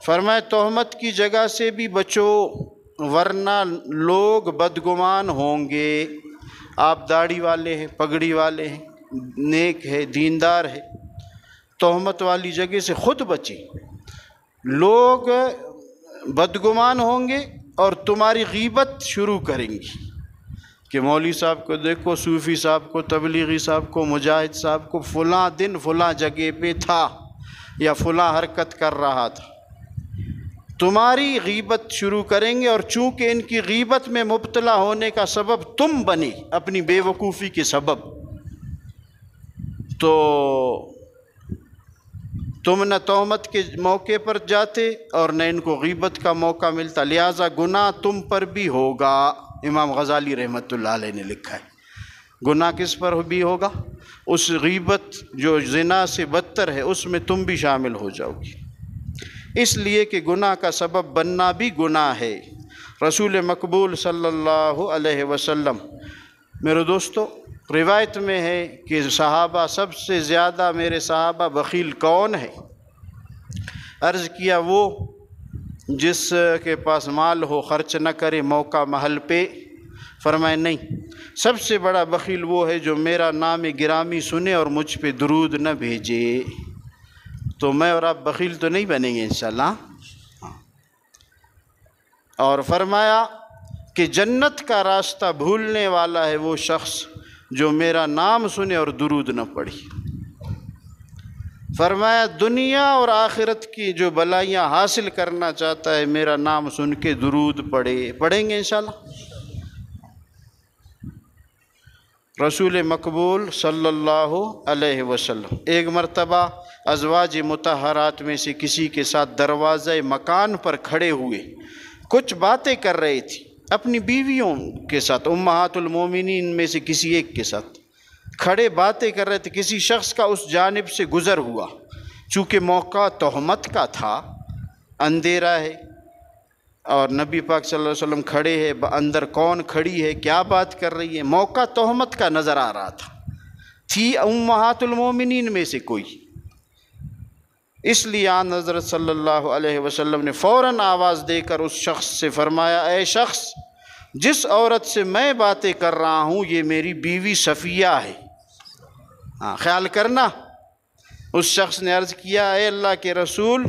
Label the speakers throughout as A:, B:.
A: فرمایا تہمت کی جگہ سے بھی بچو، ورنہ لوگ بدگمان ہوں گے۔ آپ داڑھی والے ہیں، پگڑی والے ہیں، نیک ہے، دیندار ہے، تہمت والی جگہ سے خود بچیں۔ لوگ بدگمان ہوں گے اور تمہاری غیبت شروع کریں گی کہ مولوی صاحب کو دیکھو، صوفی صاحب کو، تبلیغی صاحب کو، مجاہد صاحب کو فلاں دن فلاں جگہ پہ تھا یا فلاں حرکت کر رہا تھا۔ تمہاری غیبت شروع کریں گے، اور چونکہ ان کی غیبت میں مبتلا ہونے کا سبب تم بنے اپنی بے وقوفی کے سبب، تو تم نہ تہمت کے موقع پر جاتے اور نہ ان کو غیبت کا موقع ملتا، لہٰذا گناہ تم پر بھی ہوگا۔ امام غزالی رحمۃ اللہ علیہ نے لکھا ہے گناہ کس پر بھی ہوگا؟ اس غیبت جو زنا سے بدتر ہے اس میں تم بھی شامل ہو جاؤ گی، اس لیے کہ گناہ کا سبب بننا بھی گناہ ہے۔ رسول مقبول صلی اللہ علیہ وسلم، میرے دوستو، روایت میں ہے کہ صحابہ سب سے زیادہ میرے صحابہ بخیل کون ہے؟ عرض کیا وہ جس کے پاس مال ہو خرچ نہ کرے موقع محل پہ۔ فرمائے نہیں، سب سے بڑا بخیل وہ ہے جو میرا نام گرامی سنے اور مجھ پہ درود نہ بھیجے۔ تو میں اور آپ بخیل تو نہیں بنیں گے انشاءاللہ۔ اور فرمایا کہ جنت کا راستہ بھولنے والا ہے وہ شخص جو میرا نام سنے اور درود نہ پڑھی۔ فرمایا دنیا اور آخرت کی جو بلائیاں حاصل کرنا چاہتا ہے میرا نام سن کے درود پڑھیں گے انشاءاللہ۔ رسول مقبول صلی اللہ علیہ وسلم ایک مرتبہ ازواج مطہرات میں سے کسی کے ساتھ دروازہ مکان پر کھڑے ہوئے کچھ باتیں کر رہے تھی اپنی بیویوں کے ساتھ، امہات المومنین میں سے کسی ایک کے ساتھ کھڑے باتیں کر رہے تھے۔ کسی شخص کا اس جانب سے گزر ہوا، چونکہ موقع تہمت کا تھا، اندھیرا ہے اور نبی پاک صلی اللہ علیہ وسلم کھڑے ہیں، اندر کون کھڑی ہے، کیا بات کر رہی ہے، موقع تہمت کا نظر آ رہا تھا، تھی امہات المومنین میں سے کوئی۔ اس لیے آن حضرت صلی اللہ علیہ وسلم نے فوراً آواز دے کر اس شخص سے فرمایا، اے شخص، جس عورت سے میں باتیں کر رہا ہوں یہ میری بیوی صفیہ ہے، خیال کرنا۔ اس شخص نے عرض کیا، اے اللہ کے رسول،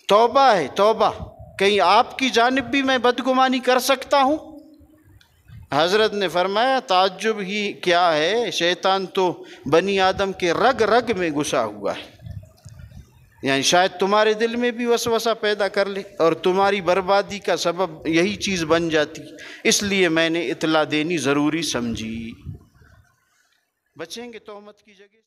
A: توبہ ہے توبہ، کہیں آپ کی جانب بھی میں بدگمانی کر سکتا ہوں؟ حضرت نے فرمایا، تعجب ہی کیا ہے، شیطان تو بنی آدم کے رگ رگ میں گھسا ہوا ہے، یعنی شاید تمہارے دل میں بھی وسوسہ پیدا کر لے اور تمہاری بربادی کا سبب یہی چیز بن جاتی، اس لیے میں نے اطلاع دینی ضروری سمجھی۔ بچیں گے تہمت کی جگہ۔